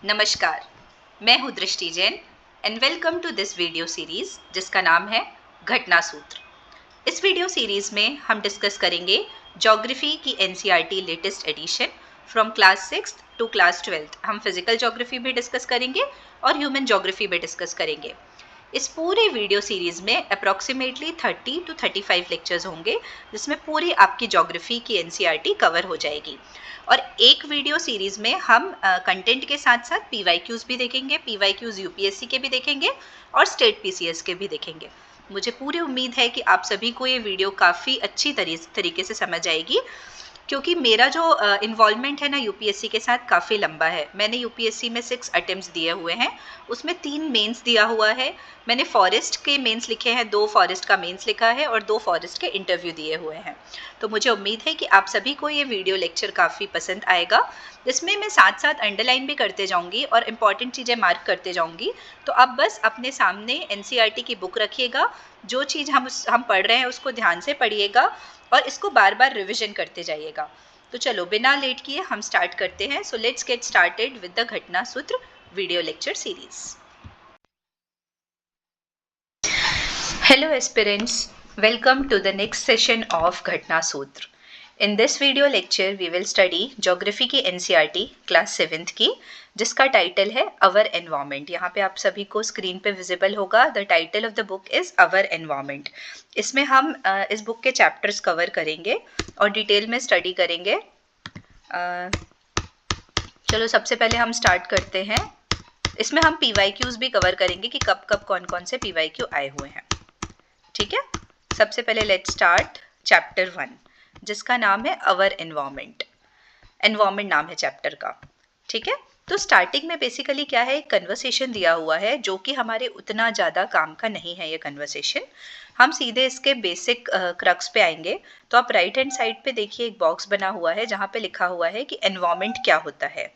नमस्कार, मैं हूँ Drishti Jain and welcome to this video series जिसका नाम है घटना सूत्र। इस वीडियो सीरीज में हम डिस्कस करेंगे ज्योग्राफी की NCERT latest edition from class 6th to class 12th। हम फिजिकल ज्योग्राफी भी डिस्कस करेंगे और ह्यूमन ज्योग्राफी भी डिस्कस करेंगे। इस पूरे वीडियो सीरीज में अप्रॉक्सीमेटली 30 to 35 लेक्चर्स होंगे जिसमें पूरी आपकी ज्योग्राफी की एनसीईआरटी कवर हो जाएगी। और एक वीडियो सीरीज में हम कंटेंट के साथ साथ पीवाईक्यूज भी देखेंगे, पीवाईक्यूज यूपीएससी के भी देखेंगे और स्टेट पीसीएस के भी देखेंगे। मुझे पूरी उम्मीद है कि आप सभी को ये वीडियो काफ़ी अच्छी तरीके से समझ आएगी, क्योंकि मेरा जो इन्वॉल्वमेंट है ना यूपीएससी के साथ काफ़ी लंबा है। मैंने यूपीएससी में 6 अटेम्प्ट्स दिए हुए हैं, उसमें 3 मेंस दिया हुआ है। मैंने फॉरेस्ट के मेंस लिखे हैं, 2 फॉरेस्ट का मेंस लिखा है और 2 फॉरेस्ट के इंटरव्यू दिए हुए हैं। तो मुझे उम्मीद है कि आप सभी को ये वीडियो लेक्चर काफ़ी पसंद आएगा। जिसमें मैं साथ साथ अंडरलाइन भी करते जाऊंगी और इम्पॉर्टेंट चीज़ें मार्क करते जाऊंगी। तो आप बस अपने सामने एनसीईआरटी की बुक रखिएगा, जो चीज़ हम पढ़ रहे हैं उसको ध्यान से पढ़िएगा और इसको बार बार रिविजन करते जाइएगा। तो चलो बिना लेट किए हम स्टार्ट करते हैं। So let's get started with the घटना सूत्र video lecture series. Hello aspirants, welcome to the next session of घटना सूत्र। In this video lecture we will study geography की NCERT क्लास 7th की, जिसका टाइटल है Our Environment। यहाँ पे आप सभी को स्क्रीन पे विजिबल होगा। The title of the book is Our Environment। इसमें हम इस बुक के चैप्टर्स कवर करेंगे और डिटेल में स्टडी करेंगे। चलो सबसे पहले हम स्टार्ट करते हैं। इसमें हम पीवाईक्यूज भी कवर करेंगे कि कब कब कौन कौन से पीवाईक्यू आए हुए हैं। ठीक है, सबसे पहले लेट्स स्टार्ट चैप्टर 1, जिसका नाम है अवर एनवायरनमेंट। एनवायरनमेंट नाम है चैप्टर का। ठीक है, तो स्टार्टिंग में बेसिकली क्या है, एक कन्वर्सेशन दिया हुआ है जो कि हमारे उतना ज़्यादा काम का नहीं है। ये कन्वर्सेशन हम सीधे इसके बेसिक क्रक्स पे आएंगे। तो आप राइट हैंड साइड पे देखिए, एक बॉक्स बना हुआ है जहाँ पे लिखा हुआ है कि एनवायरनमेंट क्या होता है।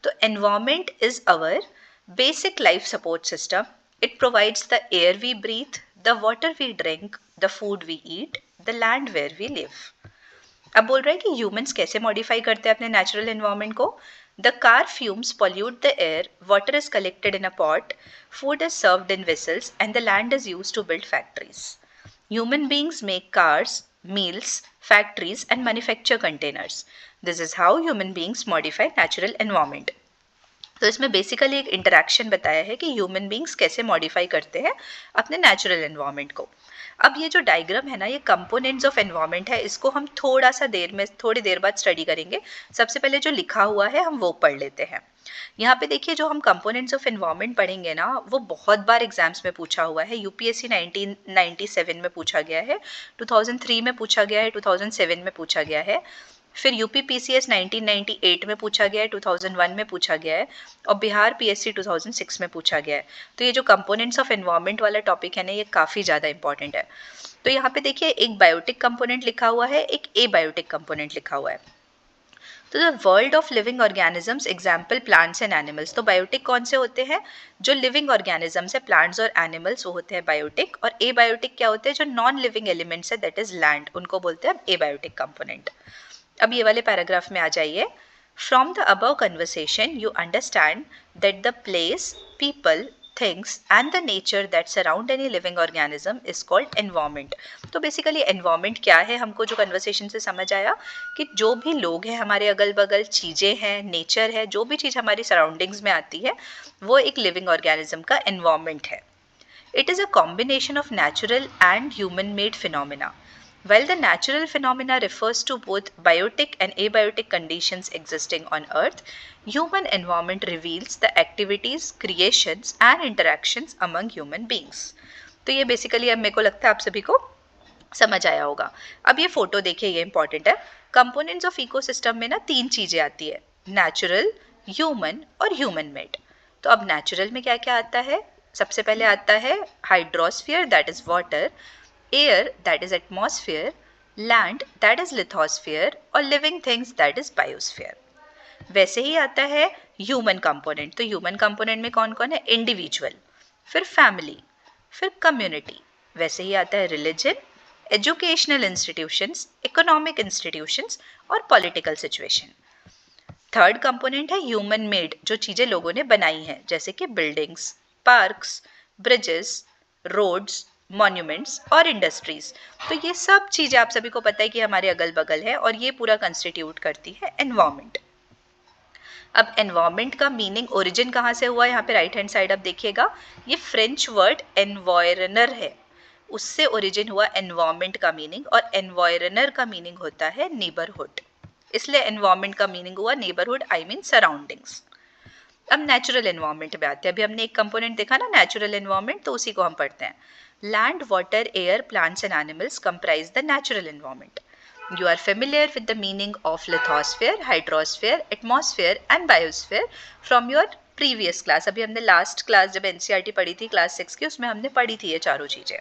तो environment is our basic life support system. It provides the air we breathe, the water we drink, the food we eat, the land where we live। अब बोल रहा है कि ह्यूमंस कैसे मॉडिफाई करते हैं अपने नेचुरल एनवायरनमेंट को। The car fumes pollute the air, water is collected in a pot, food is served in vessels, and the land is used to build factories। Human beings make cars, meals, factories, and manufacture containers। This is how human beings modify natural environment। तो इसमें basically एक interaction बताया है कि human beings कैसे modify करते हैं अपने नेचुरल एनवायरनमेंट को। अब ये जो डायग्राम है ना, ये कंपोनेंट्स ऑफ एनवायरनमेंट है। इसको हम थोड़ी देर बाद स्टडी करेंगे। सबसे पहले जो लिखा हुआ है हम वो पढ़ लेते हैं। यहाँ पे देखिए, जो हम कंपोनेंट्स ऑफ एनवायरनमेंट पढ़ेंगे ना, वो बहुत बार एग्जाम्स में पूछा हुआ है। यूपीएससी 1997 में पूछा गया है, 2003 में पूछा गया है, 2007 में पूछा गया है, फिर यूपी पीसीएस 1998 में पूछा गया है, 2001 में पूछा गया है और बिहार पीएससी 2006 में पूछा गया है। तो ये जो कंपोनेंट्स ऑफ एनवायरनमेंट वाला टॉपिक है ना, ये काफ़ी ज़्यादा इंपॉर्टेंट है। तो यहाँ पे देखिए, एक बायोटिक कंपोनेंट लिखा हुआ है, एक एबायोटिक कंपोनेंट लिखा हुआ है। तो the world of living organisms, example plants and animals. तो बायोटिक कौन से होते हैं? जो लिविंग ऑर्गेनिजम्स है, प्लांट्स और एनिमल्स, वो होते हैं बायोटिक। और एबायोटिक क्या होते हैं? जो नॉन लिविंग एलिमेंट्स है, दैट इज लैंड, उनको बोलते हैं एबायोटिक कंपोनेंट। अब ये वाले पैराग्राफ में आ जाइए। From the above conversation you understand that the place, people, things and the nature that surround any living organism is called environment. तो बेसिकली एनवायरनमेंट क्या है, हमको जो कन्वर्सेशन से समझ आया कि जो भी लोग हैं हमारे अगल बगल, चीज़ें हैं, नेचर है, जो भी चीज़ हमारी सराउंडिंग्स में आती है, वो एक लिविंग ऑर्गेनिज्म का एनवायरनमेंट है। It is a combination of natural and human made phenomena. While the natural phenomena refers to both biotic and abiotic conditions existing on Earth, human environment reveals the activities, creations and interactions among human beings। तो ये basically अब मेरे को लगता है आप सभी को समझ आया होगा। अब ये फोटो देखिए, ये इंपॉर्टेंट है। कंपोनेंट्स ऑफ इकोसिस्टम में ना 3 चीजें आती है, नेचुरल, ह्यूमन और ह्यूमन मेड। तो अब नेचुरल में क्या क्या आता है? सबसे पहले आता है hydrosphere, that is water, air, that is atmosphere, land, that is lithosphere और living things, that is biosphere। वैसे ही आता है ह्यूमन कंपोनेंट। तो ह्यूमन कंपोनेंट में कौन कौन है? इंडिविजुअल, फिर फैमिली, फिर कम्युनिटी। वैसे ही आता है religion, educational institutions, economic institutions और पॉलिटिकल सिचुएशन। थर्ड कंपोनेंट है ह्यूमन मेड, जो चीज़ें लोगों ने बनाई हैं, जैसे कि buildings, parks, bridges, roads, monuments और इंडस्ट्रीज। तो ये सब चीज़ें आप सभी को पता है कि हमारे अगल बगल है और ये पूरा कंस्टिट्यूट करती है एनवायरमेंट। अब एनवायरमेंट का मीनिंग ओरिजिन कहाँ से हुआ, यहाँ पे राइट हैंड साइड आप देखिएगा, ये फ्रेंच वर्ड एनवायरनर है, उससे ओरिजिन हुआ एनवायरमेंट का मीनिंग, और एनवायरनर का मीनिंग होता है नेबरहुड, इसलिए एनवायरमेंट का मीनिंग हुआ नेबरहुड, आई मीन सराउंडिंग्स। अब नेचुरल एनवायरमेंट पे आते हैं। अभी हमने एक कंपोनेंट देखा ना नेचुरल एनवायरमेंट, तो उसी को हम पढ़ते हैं। Land, water, air, plants and animals comprise the natural environment. You are familiar with the meaning of lithosphere, hydrosphere, atmosphere and biosphere from your previous class. अभी हमने लास्ट क्लास जब एनसीईआरटी पढ़ी थी क्लास 6 की, उसमें हमने पढ़ी थी ये चारों चीजें।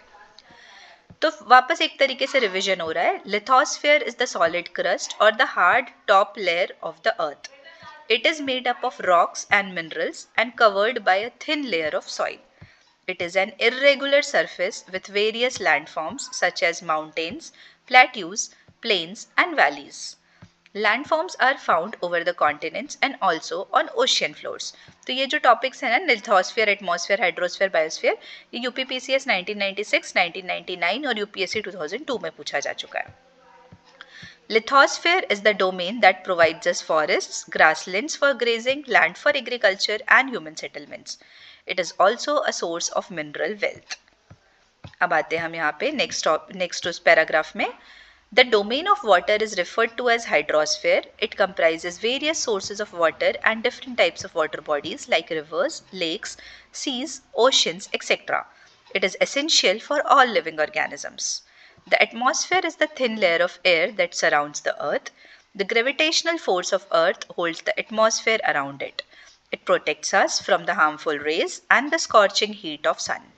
तो वापस एक तरीके से रिवीजन हो रहा है। Lithosphere is the solid crust और the hard top layer of the earth. It is made up of rocks and minerals and covered by a thin layer of soil. It is an irregular surface with various landforms such as mountains, plateaus, plains and valleys. Landforms are found over the continents and also on ocean floors. तो ये जो topics हैं ना, lithosphere, atmosphere, hydrosphere, biosphere, ये UPPCS 1996, 1999 और UPSC 2002 में पूछा जा चुका है। Lithosphere is the domain that provides us forests, grasslands for grazing, land for agriculture and human settlements. It is also a source of mineral wealth. अब आते हैं हम यहाँ पे next उस पैराग्राफ में. The domain of water is referred to as hydrosphere. It comprises various sources of water and different types of water bodies like rivers, lakes, seas, oceans, etc. It is essential for all living organisms. The atmosphere is the thin layer of air that surrounds the earth. The gravitational force of earth holds the atmosphere around it. It protects us from the harmful rays and the scorching heat of sun.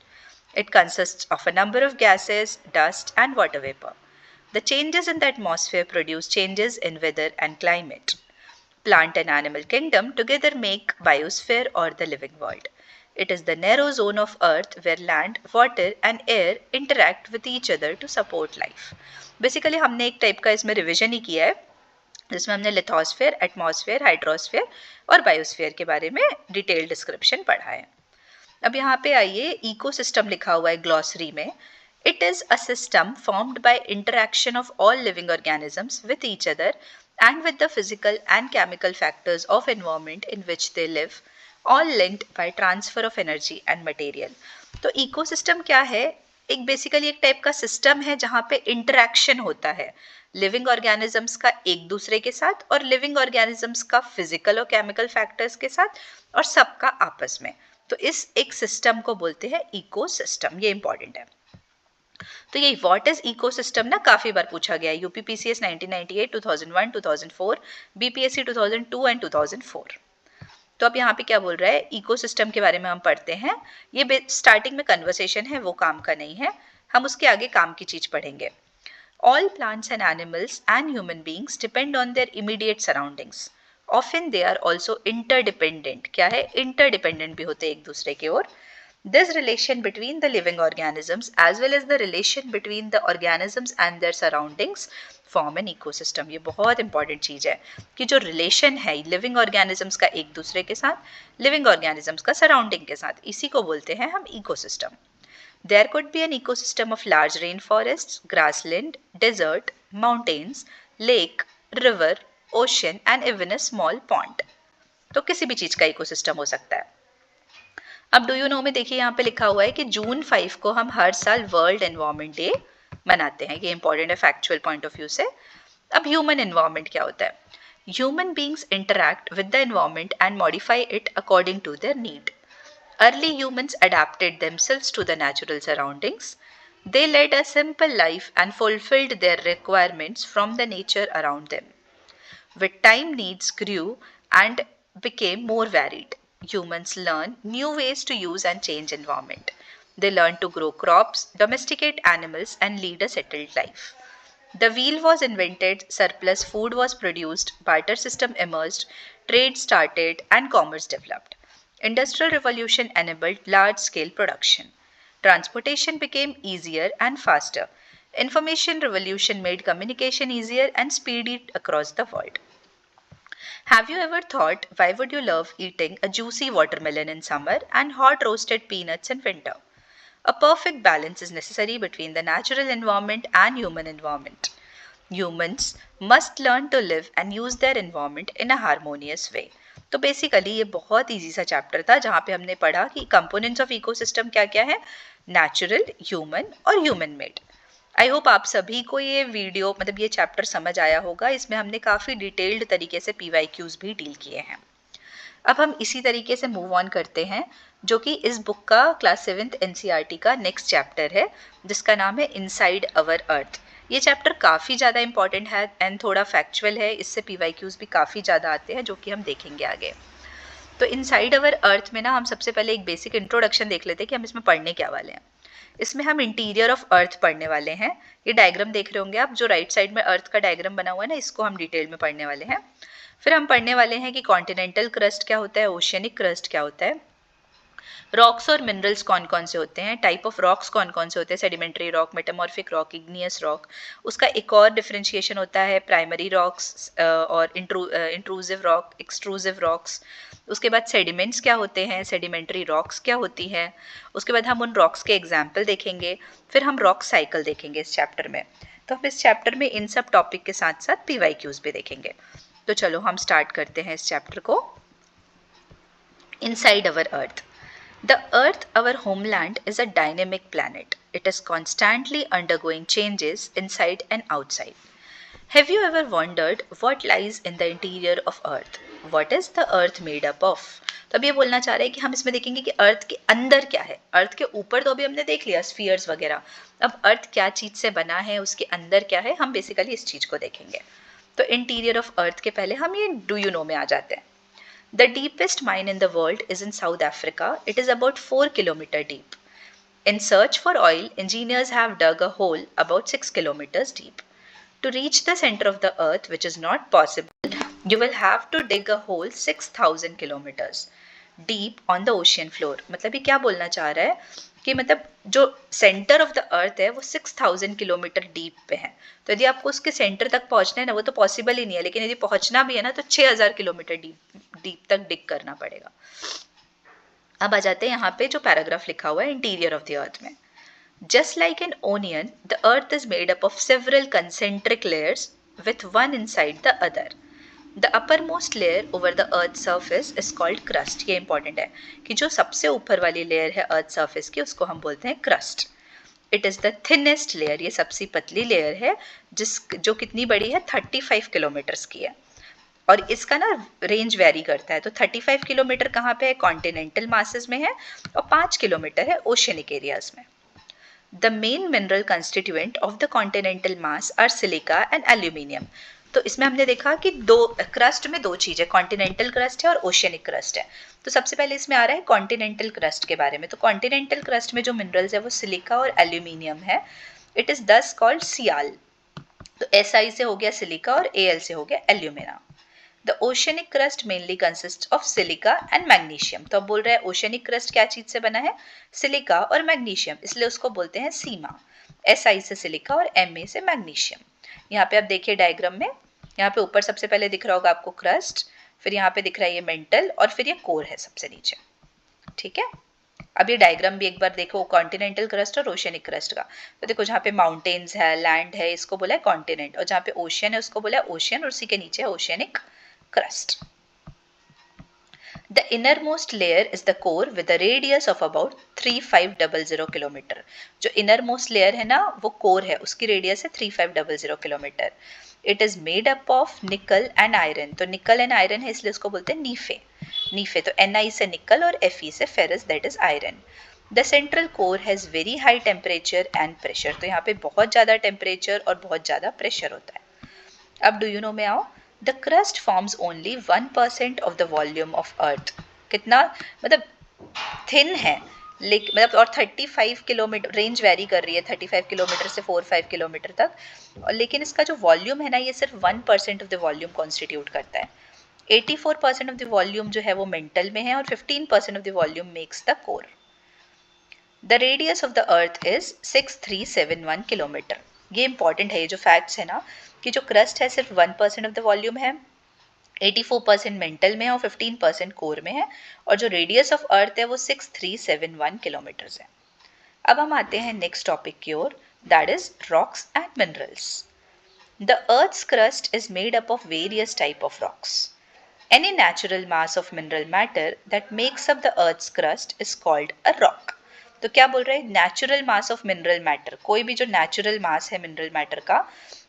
It consists of a number of gases, dust and water vapor. The changes in the atmosphere produce changes in weather and climate. Plant and animal kingdom together make biosphere or the living world. It is the narrow zone of earth where land, water and air interact with each other to support life. Basically हमने एक type का इसमें revision ही किया है, जिसमें हमने lithosphere, atmosphere, hydrosphere और biosphere के बारे में डिटेल डिस्क्रिप्शन पढ़ा है. अब यहाँ पे आइए, इकोसिस्टम लिखा हुआ है ग्लॉसरी में. It is a system formed by interaction of all living organisms with each other and with the physical and chemical factors of environment in which they live, all linked by transfer of energy and material. तो ecosystem क्या है? एक basically एक type का system है जहाँ पे interaction होता है लिविंग ऑर्गेनिजम्स का एक दूसरे के साथ और लिविंग ऑर्गेनिजम्स का फिजिकल और केमिकल फैक्टर्स के साथ और सबका आपस में. तो इस एक सिस्टम को बोलते हैं इकोसिस्टम. ये इंपॉर्टेंट है. तो ये व्हाट इज इकोसिस्टम ना काफी बार पूछा गया है. UPPCS 1998, 2001, 2004, BPSC 2002 and 2004. तो अब यहाँ पे क्या बोल रहा है, इकोसिस्टम के बारे में हम पढ़ते हैं. ये स्टार्टिंग में कन्वर्सेशन है, वो काम का नहीं है. हम उसके आगे काम की चीज पढ़ेंगे. All plants and animals and human beings depend on their immediate surroundings. Often they are also interdependent. क्या है? Interdependent भी होते हैं एक दूसरे की ओर. This relation between the living organisms as well as the relation between the organisms and their surroundings form an ecosystem. ये बहुत इंपॉर्टेंट चीज है कि जो रिलेशन है लिविंग ऑर्गेनिजम्स का एक दूसरे के साथ, लिविंग ऑर्गेनिजम्स का सराउंडिंग के साथ, इसी को बोलते हैं हम ecosystem. There could be an ecosystem of large rainforests, grassland, desert, mountains, lake, river, ocean and even a small pond. तो किसी भी चीज का इकोसिस्टम हो सकता है. अब डू यू नो में देखिए यहाँ पे लिखा हुआ है कि जून 5 को हम हर साल वर्ल्ड एनवायरनमेंट डे मनाते हैं. ये इंपॉर्टेंट है फैक्चुअल पॉइंट ऑफ व्यू से. अब ह्यूमन एनवायरनमेंट क्या होता है? Human beings interact with the environment and modify it according to their need. Early humans adapted themselves to the natural surroundings. They led a simple life and fulfilled their requirements from the nature around them. With time, needs grew and became more varied. Humans learn new ways to use and change environment. They learn to grow crops, domesticate animals, and lead a settled life. The wheel was invented, surplus food was produced, barter system emerged, trade started, and commerce developed. Industrial revolution enabled large-scale production. Transportation became easier and faster. Information revolution made communication easier and speedy across the world. Have you ever thought why would you love eating a juicy watermelon in summer and hot roasted peanuts in winter? A perfect balance is necessary between the natural environment and human environment. Humans must learn to live and use their environment in a harmonious way. तो basically ये बहुत easy सा chapter था जहाँ पे हमने पढ़ा कि कंपोनेंट्स ऑफ इकोसिस्टम क्या क्या है, नेचुरल, ह्यूमन और ह्यूमन मेड. आई होप आप सभी को ये वीडियो मतलब ये चैप्टर समझ आया होगा. इसमें हमने काफ़ी डिटेल्ड तरीके से PYQs भी डील किए हैं. अब हम इसी तरीके से मूव ऑन करते हैं जो कि इस बुक का क्लास 7th NCERT का नेक्स्ट चैप्टर है जिसका नाम है इनसाइड अवर अर्थ. ये चैप्टर काफ़ी ज़्यादा इंपॉर्टेंट है एंड थोड़ा फैक्चुअल है. इससे PYQs भी काफ़ी ज़्यादा आते हैं जो कि हम देखेंगे आगे. तो इनसाइड अवर अर्थ में ना हम सबसे पहले एक बेसिक इंट्रोडक्शन देख लेते हैं कि हम इसमें पढ़ने क्या वाले हैं. इसमें हम इंटीरियर ऑफ अर्थ पढ़ने वाले हैं. ये डायग्राम देख रहे होंगे आप, जो राइट साइड में अर्थ का डायग्राम बना हुआ है ना, इसको हम डिटेल में पढ़ने वाले हैं. फिर हम पढ़ने वाले हैं कि कॉन्टिनेंटल क्रस्ट क्या होता है, ओशियनिक क्रस्ट क्या होता है, रॉक्स और मिनरल्स कौन कौन से होते हैं, टाइप ऑफ रॉक्स कौन कौन से होते हैं, sedimentary rock, metamorphic rock, igneous rock. उसका एक और डिफरेंशिएशन होता है प्राइमरी रॉक्स और इंट्रूसिव रॉक, एक्सट्रूसिव रॉक्स. उसके बाद सेडिमेंट्स क्या होते हैं, सेडिमेंट्री रॉक्स क्या होती हैं. उसके बाद हम उन रॉक्स के एग्जाम्पल देखेंगे. फिर हम रॉक साइकिल देखेंगे इस चैप्टर में. तो हम इस चैप्टर में इन सब टॉपिक के साथ साथ PYQs भी देखेंगे. तो चलो हम स्टार्ट करते हैं इस चैप्टर को. Inside our earth. The Earth, our homeland, is a dynamic planet. It is constantly undergoing changes inside and outside. Have you ever wondered what lies in the interior of Earth? What is the Earth made up of? तो अब ये बोलना चाह रहे हैं कि हम इसमें देखेंगे कि अर्थ के अंदर क्या है. अर्थ के ऊपर तो अभी हमने देख लिया स्फीयर्स वगैरह. अब अर्थ क्या चीज़ से बना है, उसके अंदर क्या है, हम बेसिकली इस चीज़ को देखेंगे. तो इंटीरियर ऑफ अर्थ के पहले हम ये डू यू नो में आ जाते हैं. The deepest mine in the world is in South Africa. It is about 4 kilometers deep. In search for oil, engineers have dug a hole about 6 kilometers deep. To reach the center of the earth, which is not possible, you will have to dig a hole 6,000 kilometers deep on the ocean floor. मतलब ये क्या बोलना चाह रहा है कि मतलब जो सेंटर ऑफ द अर्थ है वो 6,000 किलोमीटर डीप पे है. तो यदि आपको उसके सेंटर तक पहुंचना है ना, वो तो पॉसिबल ही नहीं है, लेकिन यदि पहुंचना भी है ना तो 6,000 किलोमीटर डीप तक डिग करना पड़ेगा. अब आ जाते हैं यहाँ पे जो पैराग्राफ लिखा हुआ है इंटीरियर ऑफ द अर्थ में. Just like an onion the earth is made up of several concentric layers with one inside the other. The uppermost layer over the earth surface is called crust. ये important है कि जो सबसे ऊपर वाली layer है earth surface की उसको हम बोलते हैं crust. It is the thinnest layer. ये सबसे पतली लेयर है जो कितनी बड़ी है, 35 किलोमीटर्स की है. और इसका ना रेंज वेरी करता है. तो 35 किलोमीटर कहाँ पे है, कॉन्टिनेंटल मासेस में है, और 5 किलोमीटर है ओशियनिक एरियाज में. The main mineral constituent of the continental mass are silica and aluminium. तो इसमें हमने देखा कि दो क्रस्ट में दो चीज़ है, कॉन्टिनेंटल क्रस्ट है और ओशियनिक क्रस्ट है. तो सबसे पहले इसमें आ रहा है कॉन्टिनेंटल क्रस्ट के बारे में. तो कॉन्टिनेंटल क्रस्ट में जो मिनरल्स है वो सिलिका और एल्यूमिनियम है. इट इज दस कॉल्ड सियाल. तो SI से हो गया सिलिका और AL से हो गया alumina. The oceanic crust mainly consist of silica and magnesium. तो अब बोल रहा है ओशियनिक क्रस्ट क्या चीज से बना है, सिलिका और मैग्नीशियम, इसलिए उसको बोलते हैं सीमा. SI से सिलिका और MA से मैग्नीशियम. यहाँ पे आप देखिए डायग्राम में, यहाँ पे ऊपर सबसे पहले दिख रहा होगा आपको क्रस्ट, फिर यहाँ पे दिख रहा है ये मेंटल, और फिर ये कोर है सबसे नीचे. ठीक है. अब ये डायग्राम भी एक बार देखो कॉन्टिनेंटल क्रस्ट और ओशियनिक क्रस्ट का. तो देखो जहाँ पे माउंटेन्स है, लैंड है, इसको बोला है कॉन्टिनेंट, और जहाँ पे ओशियन है उसको बोला है ओशियन, और उसी के नीचे है oceanic crust. The innermost layer is the core with a radius of about 3500 kilometre. जो innermost layer है ना वो कोर है, उसकी रेडियस है 3500 kilometre. It is made up of nickel and iron. तो nickel and iron है इसलिए उसको बोलते हैं नीफे. नीफे तो Ni से निकल और Fe से ferrous, that is iron. The central core has very high temperature and pressure. तो यहाँ पे बहुत ज़्यादा टेम्परेचर और बहुत ज़्यादा प्रेशर होता है. अब डू यू नो में आओ. The crust forms only 1% of the volume of Earth. कितना मतलब थिन है, लेकिन मतलब और 35 किलोमीटर रेंज वेरी कर रही है, 35 किलोमीटर से 4-5 किलोमीटर तक, और लेकिन इसका जो वॉल्यूम है ना ये सिर्फ 1% ऑफ द वॉल्यूम कॉन्स्टिट्यूट करता है. 84% ऑफ द वॉल्यूम जो है वो मेंटल में है और 15% of the volume makes the core. The radius of the earth is 6371 kilometre. ये इंपॉर्टेंट है, ये जो फैक्ट्स है ना कि जो क्रस्ट है सिर्फ 1% ऑफ द वॉल्यूम है, 84% मेंटल में है और 15% कोर में है, और जो रेडियस ऑफ अर्थ है वो 6371 किलोमीटर्स है। अब हम आते हैं नेक्स्ट टॉपिक की ओर, that is rocks and minerals. The earth's crust is made up of various type of rocks. Any natural mass of mineral matter that makes up the earth's crust is called a rock. तो क्या बोल रहे हैं, natural mass of mineral matter, कोई भी जो natural मास है mineral matter का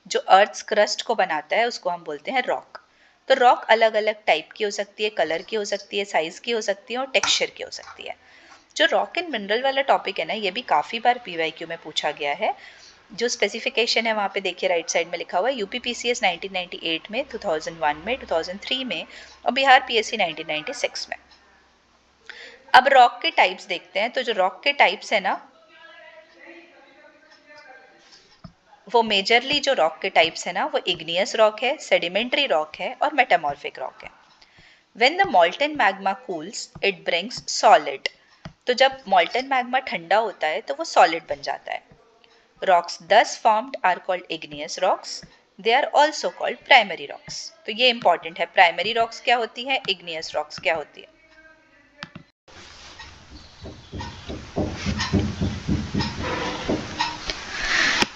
जो अर्थ्स क्रस्ट को बनाता है उसको हम बोलते हैं रॉक। तो रॉक अलग अलग टाइप की हो सकती है, कलर की हो सकती है, साइज की हो सकती है और टेक्सचर की हो सकती है। जो रॉक एंड मिनरल वाला टॉपिक है ना, ये भी काफ़ी बार PYQ में पूछा गया है। जो स्पेसिफिकेशन है वहाँ पे देखिए राइट साइड में लिखा हुआ है, UPPCS 1998 में, 2001 में, 2003 में और बिहार PSC 1996 में। अब रॉक के टाइप्स देखते हैं। तो जो रॉक के टाइप्स है ना, वो मेजरली जो रॉक के टाइप्स है ना वो इग्नियस रॉक है, सेडिमेंट्री रॉक है और मेटामॉर्फिक रॉक है। When the molten magma cools, it brings solid. तो जब molten magma ठंडा होता है तो वो solid बन जाता है। Rocks thus formed are called igneous rocks. They are also called primary rocks. तो ये important है, primary rocks क्या होती है, igneous rocks क्या होती है।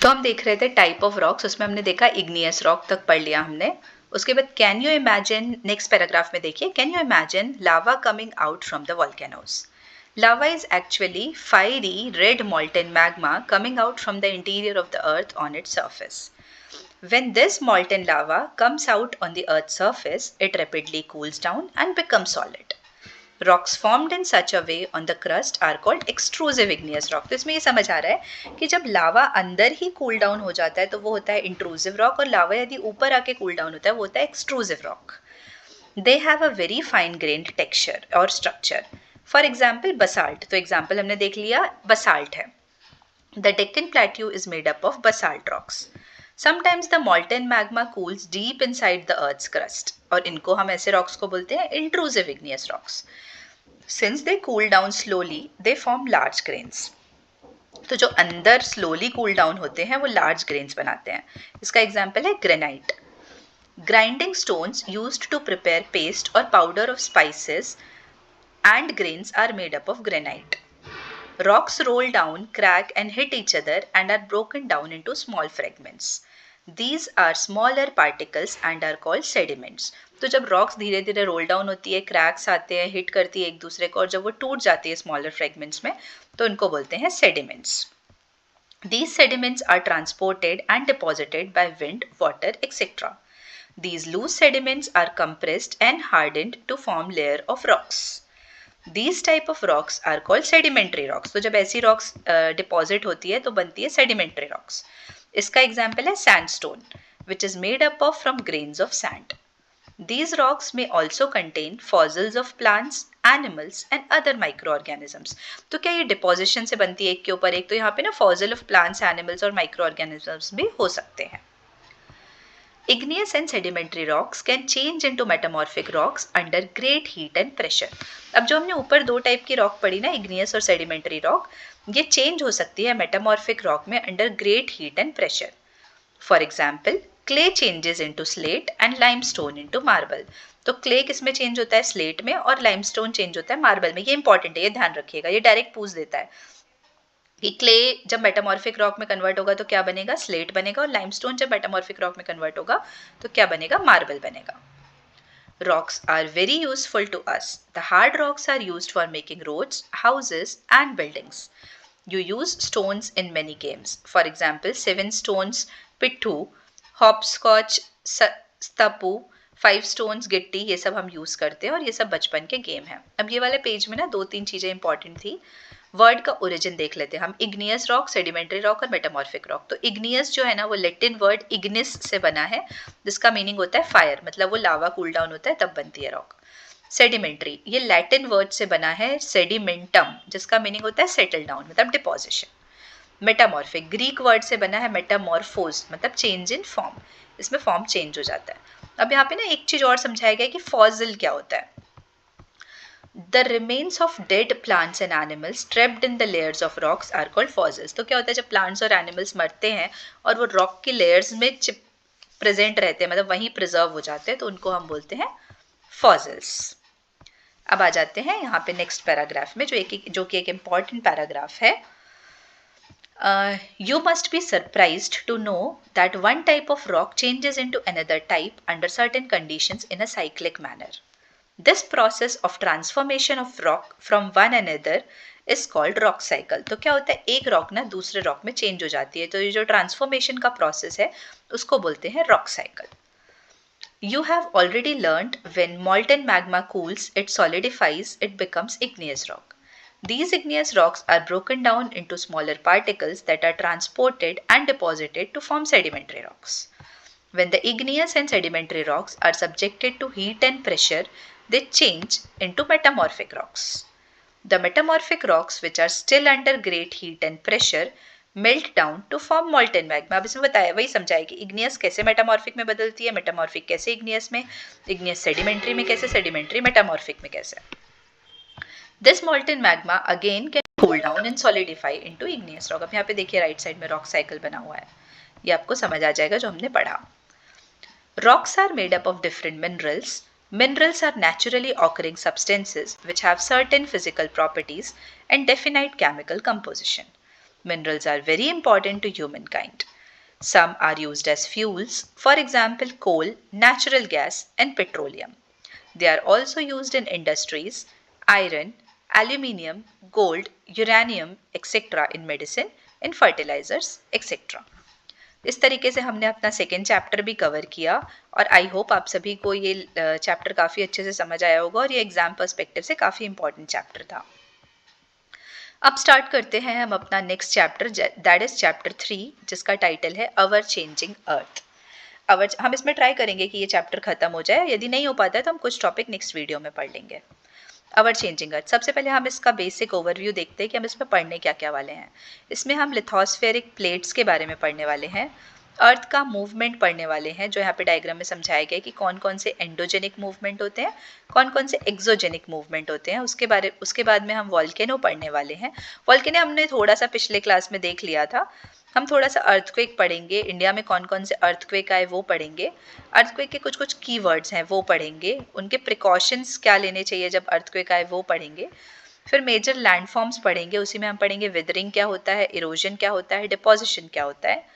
तो हम देख रहे थे टाइप ऑफ रॉक्स, उसमें हमने देखा igneous rock तक पढ़ लिया हमने। उसके बाद can you imagine, next paragraph में देखिए, can you imagine lava coming out from the volcanoes. Lava is actually fiery red molten magma coming out from the interior of the earth on its surface. When this molten lava comes out on the earth's surface, it rapidly cools down and becomes solid. Rocks formed in such a way on the crust are called extrusive igneous rock. तो इसमें ये समझ आ रहा है कि जब लावा अंदर ही cool down हो जाता है तो वो होता है इंट्रूसिव रॉक, और लावा यदि ऊपर आके कूल डाउन होता है वो होता है extrusive rock. They have a very fine grained texture और structure. फॉर एग्जाम्पल बसाल्ट, तो एग्जाम्पल हमने देख लिया बसाल्ट है। The Deccan plateau is made up of basalt rocks. Sometimes the molten magma cools deep inside the earth's crust, और इनको हम ऐसे रॉक्स को बोलते हैं intrusive igneous rocks. Since they cool down slowly they form large grains. तो जो अंदर स्लोली कूल डाउन होते हैं वो लार्ज ग्रेन्स बनाते हैं। इसका एग्जाम्पल है granite. Grinding stones used to prepare paste और powder of spices and grains are made up of granite. Rocks roll down, crack and hit each other and are broken down into small fragments. These are smaller particles and are called sediments. तो जब rocks धीरे धीरे roll down होती है, cracks आते हैं, hit करती है एक दूसरे को, और जब वो टूट जाती है smaller fragments में, तो इनको बोलते हैं sediments. These sediments are transported and deposited by wind, water, etc. These loose sediments are compressed and hardened to form layer of rocks. These type of rocks are called sedimentary rocks. तो जब ऐसी rocks deposit होती है तो बनती है sedimentary rocks. इसका example है sandstone, which is made up of from grains of sand. These rocks may also contain fossils of plants, animals and other microorganisms. तो क्या ये deposition से बनती है एक के ऊपर एक, तो यहाँ पे ना fossil of plants, animals और microorganisms भी हो सकते हैं। Igneous and sedimentary rocks can change into metamorphic rocks under great heat and pressure. अब जो हमने ऊपर दो टाइप की रॉक पढ़ी ना, igneous और sedimentary rock, ये चेंज हो सकती है metamorphic rock में under great heat and pressure. For example, clay changes into slate and limestone into marble. तो clay किस में चेंज होता है, slate में, और limestone चेंज होता है marble में। ये इंपॉर्टेंट है, ये ध्यान रखिएगा, ये डायरेक्ट पूछ देता है कि क्ले जब मेटामॉर्फिक रॉक में कन्वर्ट होगा तो क्या बनेगा, स्लेट बनेगा, और लाइमस्टोन जब मेटामॉर्फिक रॉक में कन्वर्ट होगा तो क्या बनेगा, मार्बल बनेगा। Rocks are very useful to us. The hard rocks are used for making roads, houses and buildings. You use stones in many games. For example, 7 stones पिट्ठू, hopscotch stappu, 5 stones गिट्टी, ये सब हम यूज करते हैं और ये सब बचपन के गेम हैं। अब ये वाले पेज में ना 2-3 चीजें इंपॉर्टेंट थी। वर्ड का ओरिजिन देख लेते हैं हम, इग्नियस रॉक, सेडिमेंट्री रॉक और मेटामॉर्फिक रॉक। तो इग्नियस जो है ना वो लैटिन वर्ड इग्निस से बना है, जिसका मीनिंग होता है फायर, मतलब वो लावा कूल डाउन होता है तब बनती है रॉक। सेडिमेंट्री ये लैटिन वर्ड से बना है सेडिमेंटम, जिसका मीनिंग होता है सेटल डाउन, मतलब डिपोजिशन। मेटामॉर्फिक ग्रीक वर्ड से बना है मेटामॉर्फोज, मतलब चेंज इन फॉर्म, इसमें फॉर्म चेंज हो जाता है। अब यहाँ पे ना एक चीज और समझाया गया कि फॉसिल क्या होता है। The remains of dead plants and animals trapped in the layers of rocks are called fossils. तो क्या होता है जब plants और animals मरते हैं और वो rock की layers में प्रेजेंट रहते हैं, मतलब वहीं प्रिजर्व हो जाते हैं, तो उनको हम बोलते हैं फॉसिल्स। अब आ जाते हैं यहाँ पे नेक्स्ट पैराग्राफ में, जो कि एक इम्पॉर्टेंट पैराग्राफ है। You must be surprised to know that one type of rock changes into another type under certain conditions in a cyclic manner. This process of transformation of rock from one another is called rock cycle. तो क्या होता है, एक rock ना दूसरे rock में change हो जाती है, तो ये जो ट्रांसफॉर्मेशन का प्रोसेस है उसको बोलते हैं rock cycle. You have already learned when molten magma cools, it solidifies, it becomes igneous rock. These igneous rocks are broken down into smaller particles that are transported and deposited to form sedimentary rocks. When the igneous and sedimentary rocks are subjected to heat and pressure, they change into metamorphic rocks. The metamorphic rocks, which are still under great heat and pressure, melt down to form molten magma. अब इसमें बताया, वही समझाया कि igneous कैसे metamorphic में बदलती है, मेटामॉर्फिक कैसे इग्नियस में, इग्नियस सेडिमेंट्री में कैसे, सेडिमेंट्री मेटामॉर्फिक में कैसे। This मॉल्टन magma again can cool down and solidify into igneous rock. अब यहाँ पे देखिए राइट साइड में रॉक साइकिल बना हुआ है, ये आपको समझ आ जाएगा जो हमने पढ़ा। Rocks are made up of different minerals. Minerals are naturally occurring substances which have certain physical properties and definite chemical composition. Minerals are very important to humankind. Some are used as fuels, for example coal, natural gas and petroleum. They are also used in industries, iron, aluminium, gold, uranium, etc. in medicine, in fertilizers, etc. इस तरीके से हमने अपना second chapter भी cover किया और I hope आप सभी को ये चैप्टर काफ़ी अच्छे से समझ आया होगा और ये एग्जाम पर्सपेक्टिव से काफ़ी इंपॉर्टेंट चैप्टर था। अब स्टार्ट करते हैं हम अपना next chapter, that is chapter 3, जिसका टाइटल है अवर चेंजिंग अर्थ। हम इसमें ट्राई करेंगे कि ये चैप्टर खत्म हो जाए, यदि नहीं हो पाता है तो हम कुछ टॉपिक नेक्स्ट वीडियो में पढ़ लेंगे। अवर चेंजिंग अर्थ, सबसे पहले हम इसका बेसिक ओवरव्यू देखते हैं कि हम इसमें पढ़ने क्या क्या वाले हैं। इसमें हम लिथोस्फेरिक प्लेट्स के बारे में पढ़ने वाले हैं, अर्थ का मूवमेंट पढ़ने वाले हैं, जो यहाँ पे डायग्राम में समझाया गया है कि कौन कौन से एंडोजेनिक मूवमेंट होते हैं, कौन कौन से एक्सोजेनिक मूवमेंट होते हैं। उसके बाद में हम वॉल्केनो पढ़ने वाले हैं। वॉल्केनो हमने थोड़ा सा पिछले क्लास में देख लिया था। हम थोड़ा सा अर्थक्वेक पढ़ेंगे, इंडिया में कौन कौन से अर्थक्वेक आए वो पढ़ेंगे, अर्थक्वेक के कुछ कुछ कीवर्ड्स हैं वो पढ़ेंगे, उनके प्रिकॉशंस क्या लेने चाहिए जब अर्थक्वेक आए वो पढ़ेंगे। फिर मेजर लैंडफॉर्म्स पढ़ेंगे, उसी में हम पढ़ेंगे विदरिंग क्या होता है, इरोजन क्या होता है, डिपोजिशन क्या होता है।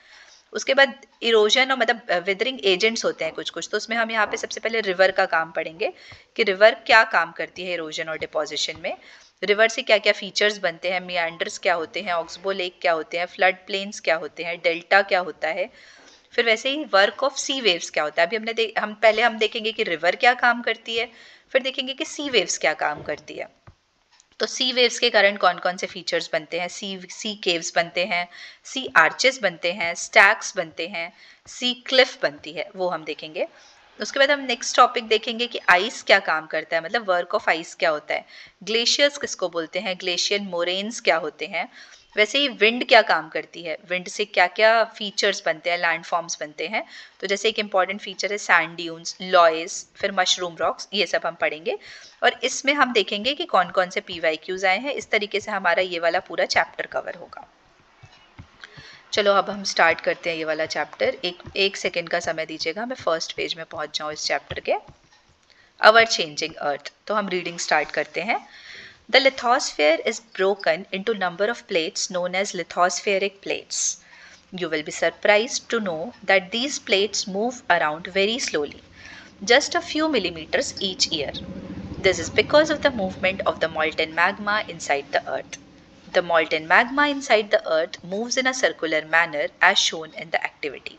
उसके बाद इरोजन और मतलब विदरिंग एजेंट्स होते हैं कुछ कुछ, तो उसमें हम यहाँ पे सबसे पहले रिवर का काम पढ़ेंगे कि रिवर क्या काम करती है इरोजन और डिपोजिशन में, रिवर से क्या क्या फीचर्स बनते हैं, मियांडर्स क्या होते हैं, ऑक्सबो लेक क्या होते हैं, फ्लड प्लेन्स क्या होते हैं, डेल्टा क्या होता है। फिर वैसे ही वर्क ऑफ सी वेव्स क्या होता है। अभी हम देखेंगे कि रिवर क्या काम करती है, फिर देखेंगे कि सी वेव्स क्या काम करती है। तो सी वेव्स के कारण कौन कौन से फीचर्स बनते हैं, सी केव्स बनते हैं, सी आर्चेस बनते हैं, स्टैक्स बनते हैं, सी क्लिफ बनती है, वो हम देखेंगे। उसके बाद हम नेक्स्ट टॉपिक देखेंगे कि आइस क्या काम करता है, मतलब वर्क ऑफ आइस क्या होता है, ग्लेशियर्स किसको बोलते हैं, ग्लेशियर मोरेन्स क्या होते हैं। वैसे ही विंड क्या काम करती है, विंड से क्या क्या फीचर्स बनते हैं, लैंडफॉर्म्स बनते हैं। तो जैसे एक इंपॉर्टेंट फीचर है सैंड ड्यून्स, लॉयस, फिर मशरूम रॉक्स, ये सब हम पढ़ेंगे और इसमें हम देखेंगे कि कौन कौन से PYQs आए हैं। इस तरीके से हमारा ये वाला पूरा चैप्टर कवर होगा। चलो अब हम स्टार्ट करते हैं ये वाला चैप्टर। एक सेकेंड का समय दीजिएगा, मैं फर्स्ट पेज में पहुंच जाऊं इस चैप्टर के। अवर चेंजिंग अर्थ, तो हम रीडिंग स्टार्ट करते हैं। The lithosphere is broken into number of plates known as lithospheric plates. You will be surprised to know that these plates move around very slowly, just a few millimeters each year. This is because of the movement of the molten magma inside the earth. The molten magma inside the earth moves in a circular manner as shown in the activity.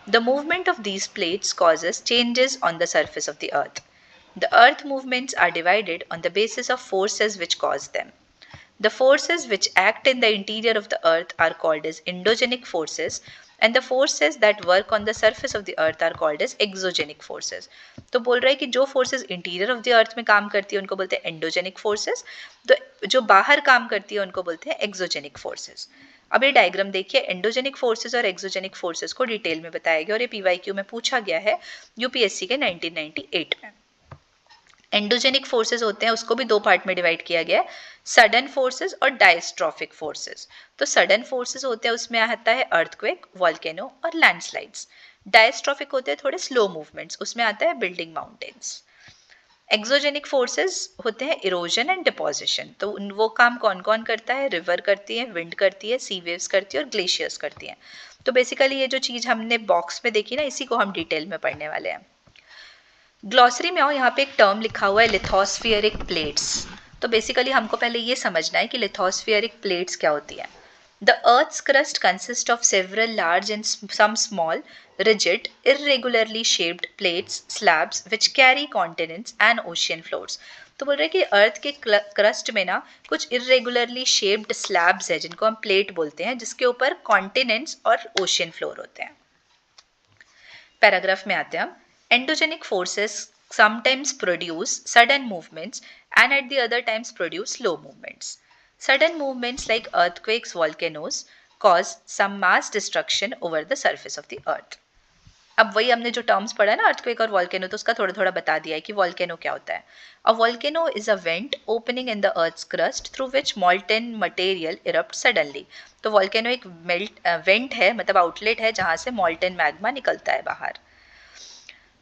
The movement of these plates causes changes on the surface of the earth. The earth movements are divided on the basis of forces which cause them. The forces which act in the interior of the earth are called as endogenic forces and the forces that work on the surface of the earth are called as exogenic forces. तो बोल रहा है कि जो forces interior of the earth में काम करती है उनको बोलते हैं endogenic forces, तो जो बाहर काम करती है उनको बोलते हैं exogenic forces. अब ये डायग्राम देखिए, एंडोजेनिक फोर्सेस और एक्सोजेनिक फोर्सेस को डिटेल में बताया गया और ये PYQ में पूछा गया है UPSC के 1998 में। एंडोजेनिक फोर्सेस होते हैं, उसको भी दो पार्ट में डिवाइड किया गया है, सडन फोर्सेस और डायस्ट्रॉफिक फोर्सेस। तो सडन फोर्सेस होते हैं, उसमें आता है अर्थक्वेक, वॉल्केनो और लैंडस्लाइड्स। डायस्ट्रॉफिक होते हैं थोड़े स्लो मूवमेंट्स, उसमें आता है बिल्डिंग माउंटेन्स। एक्सोजेनिक फोर्सेस होते हैं इरोजन एंड डिपोजिशन, तो वो काम कौन कौन करता है? रिवर करती है, विंड करती है, सी वेव्स करती है और ग्लेशियर्स करती हैं। तो बेसिकली ये जो चीज़ हमने बॉक्स में देखी ना, इसी को हम डिटेल में पढ़ने वाले हैं। ग्लॉसरी में आओ, यहाँ पे एक टर्म लिखा हुआ है लिथोस्फियरिक प्लेट्स। तो बेसिकली हमको पहले ये समझना है कि लिथोस्फियरिक प्लेट्स क्या होती है। The Earth's crust consists of several large and some small, rigid, irregularly shaped plates, slabs, which carry continents and ocean floors. तो बोल रहे हैं कि अर्थ के क्रस्ट में ना कुछ इरेगुलरली शेप्ड स्लैब्स है जिनको हम प्लेट बोलते हैं, जिसके ऊपर कॉन्टिनेंट्स और ओशियन फ्लोर होते हैं। पैराग्राफ में आते हैं हम। Endogenic forces sometimes produce sudden movements and at the other times produce slow movements. Sudden movements like earthquakes, volcanoes cause some mass destruction over the surface of the earth. अब वही हमने जो टर्म्स पढ़ा ना अर्थक्वेक और volcano, तो उसका थोड़ा थोड़ा बता दिया है कि वॉल्केनो क्या होता है। A volcano is a vent opening in the earth's crust through which molten material erupt suddenly. तो वॉल्केनो एक वेंट है, मतलब आउटलेट है जहाँ से मॉल्टेन मैग्मा निकलता है बाहर।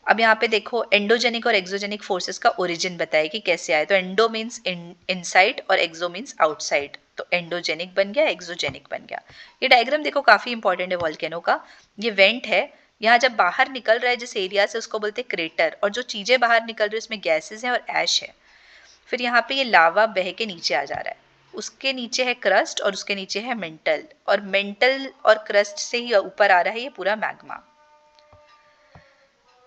अब यहाँ पे देखो एंडोजेनिक और एक्सोजेनिक फोर्सेस का ओरिजिन बताया कि कैसे आए। तो एंडो मीन्स इनसाइड और एक्सो मीन्स आउटसाइड, तो एंडोजेनिक बन गया, एक्सोजेनिक बन गया। ये डायग्राम देखो काफी इंपॉर्टेंट है वॉल्केनो का। ये वेंट है, यहाँ जब बाहर निकल रहा है जिस एरिया से उसको बोलते हैं क्रेटर, और जो चीजें बाहर निकल रही है उसमें गैसेस हैं और ऐश है। फिर यहाँ पे ये लावा बह के नीचे आ जा रहा है, उसके नीचे है क्रस्ट और उसके नीचे है मेंटल, और मेंटल और क्रस्ट से ही ऊपर आ रहा है ये पूरा magma.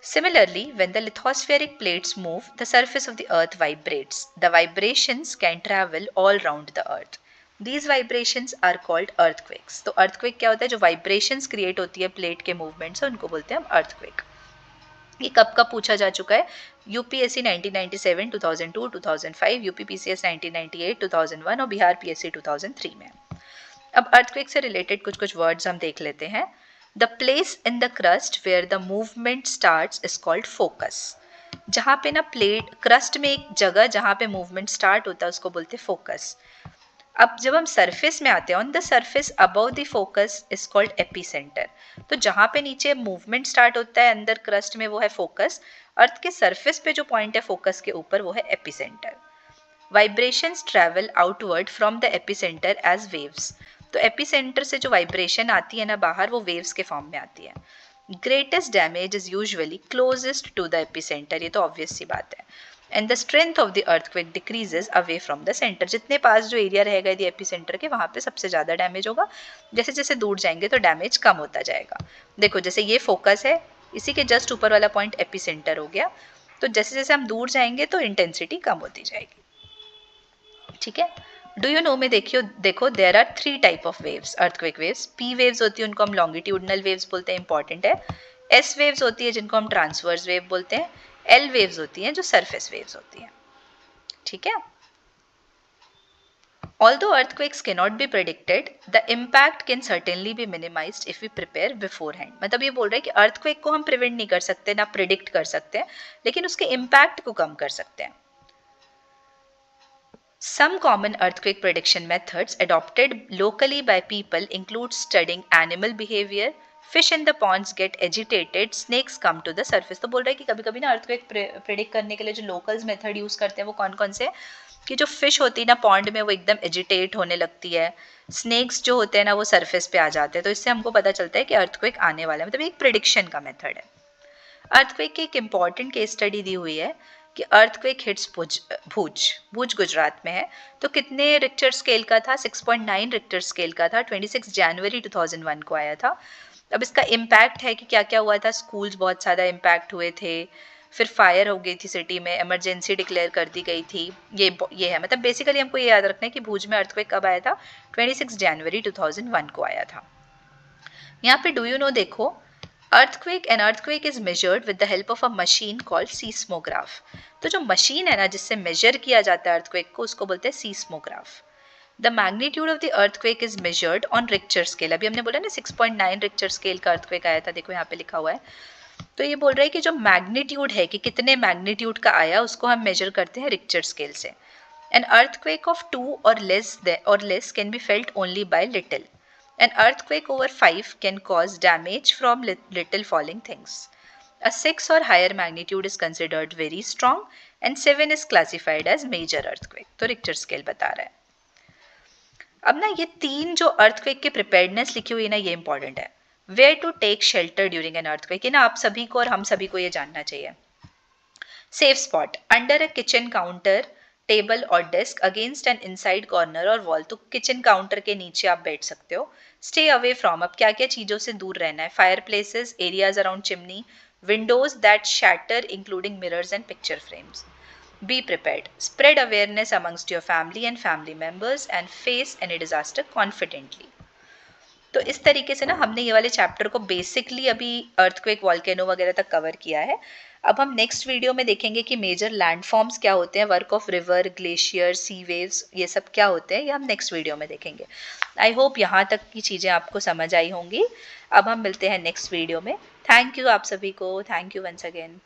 Similarly, when the lithospheric plates move, the surface of the earth vibrates. The vibrations can travel all round the earth. These vibrations are called earthquakes. तो earthquake क्या होता है? जो vibrations create होती है प्लेट के मूवमेंट से, उनको बोलते हैं हम earthquake. ये कब कब पूछा जा चुका है? यूपीएससी 1997, 2002, 2005, यूपीपीसीएस 1998, 2001 और बिहार पीएससी 2003 में। अब earthquake से related कुछ कुछ words हम देख लेते हैं। The place in the crust where the movement starts is called focus. जहाँ पे ना प्लेट क्रस्ट में एक जगह जहाँ पे मूवमेंट स्टार्ट होता है उसको बोलते हैं फोकस। अब जब हम सरफेस में आते हैं, on the surface above the focus is called epicentre. तो जहाँ पे नीचे मूवमेंट स्टार्ट होता है अंदर क्रस्ट में वो है फोकस, अर्थ के सरफेस पे जो पॉइंट है फोकस के ऊपर वो है epicentre. Vibrations travel outward from the epicentre as waves. तो एपिसेंटर से जो वाइब्रेशन आती है ना बाहर, वो वेव्स के फॉर्म में आती है। Greatest damage is usually closest to the epicentre, ये तो ऑब्वियस सी बात है। And the strength of the earthquake decreases away from the centre. जितने पास जो एरिया रहेगा यदि एपिसेंटर के, वहाँ पे सबसे ज़्यादा डैमेज होगा। जैसे जैसे दूर जाएंगे तो डैमेज कम होता जाएगा। देखो जैसे ये फोकस है, इसी के जस्ट ऊपर वाला पॉइंट एपिसेंटर हो गया, तो जैसे जैसे हम दूर जाएंगे तो इंटेंसिटी कम होती जाएगी। ठीक है, डू यू नो में देखो there are 3 type of waves, earthquake waves. P waves होती है उनको हम लॉन्गिट्यूडनल वेव्स बोलते हैं, इंपॉर्टेंट है। एस वेव्स होती है जिनको हम ट्रांसवर्स वेव बोलते हैं। एल वेव्स होती हैं जो सरफेस वेव्स होती हैं। ठीक है, although earthquakes cannot be predicted, the impact can certainly be minimized if we prepare beforehand. मतलब ये बोल रहे हैं कि earthquake को हम प्रिवेंट नहीं कर सकते, ना प्रिडिक्ट कर सकते हैं, लेकिन उसके इम्पैक्ट को कम कर सकते हैं। Some common earthquake prediction methods adopted locally by people include studying animal behavior. Fish in the ponds get agitated, snakes come to the surface. तो बोल रहा है कि कभी कभी ना earthquake प्रेडिक्ट करने के लिए जो लोकल्स मेथड यूज करते हैं वो कौन कौन से, कि जो फिश होती है ना पॉन्ड में वो एकदम एजिटेट होने लगती है, स्नेक्स जो होते हैं ना वो सरफेस पे आ जाते हैं, तो इससे हमको पता चलता है कि earthquake आने वाला है, मतलब एक प्रेडिक्शन का मेथड है। earthquake की एक इंपॉर्टेंट केस स्टडी दी हुई है कि अर्थक्वेक हिट्स भुज गुजरात में है। तो कितने रिक्टर स्केल का था? 6.9 रिक्टर स्केल का था, 26 जनवरी 2001 को आया था। अब इसका इम्पैक्ट है कि क्या क्या हुआ था। स्कूल्स बहुत ज़्यादा इम्पैक्ट हुए थे, फिर फायर हो गई थी सिटी में, इमरजेंसी डिक्लेयर कर दी गई थी। ये है, मतलब बेसिकली हमको ये याद रखना है कि भुज में अर्थक्वेक कब आया था? 26 जनवरी 2001 को आया था। यहाँ पे डू यू नो देखो, an earthquake is measured with the help of a machine called seismograph. तो जो मशीन है ना जिससे मेजर किया जाता है earthquake को, उसको बोलते हैं seismograph. The magnitude of the earthquake is measured on Richter scale. अभी हमने बोला ना 6.9 Richter scale का earthquake आया था, देखो यहाँ पे लिखा हुआ है। तो ये बोल रहा है कि जो मैग्नीट्यूड है कि कितने मैग्नीट्यूड का आया, उसको हम मेजर करते हैं रिक्टर स्केल से। An earthquake of 2 or less can be felt only by little. An earthquake over 5 can cause damage from little falling things. A 6 or higher magnitude is considered very strong and 7 is classified as major earthquake. तो Richter scale बता रहा है. अब ना ये 3 जो earthquake के preparedness लिखी हुई है ना, ये important है. Where to take shelter during an earthquake, ये ना आप सभी को और हम सभी को ये जानना चाहिए. Safe spot under a kitchen counter, table और desk against an inside corner और वॉल. तो किचन काउंटर के नीचे आप बैठ सकते हो. स्टे अवे फ्रॉम, अब क्या क्या चीजों से दूर रहना है. Fire places, areas around chimney, Windows that shatter including mirrors and picture frames. Be prepared, spread awareness amongst your family and family members and face any disaster confidently. तो इस तरीके से ना हमने ये वाले चैप्टर को बेसिकली अभी अर्थक्वेक, वॉल्केनो वगैरह तक कवर किया है. अब हम नेक्स्ट वीडियो में देखेंगे कि मेजर लैंडफॉर्म्स क्या होते हैं, work of river, glacier, sea waves, ये सब क्या होते हैं, ये हम नेक्स्ट वीडियो में देखेंगे. आई होप यहाँ तक की चीज़ें आपको समझ आई होंगी. अब हम मिलते हैं नेक्स्ट वीडियो में. थैंक यू आप सभी को. Thank you once again.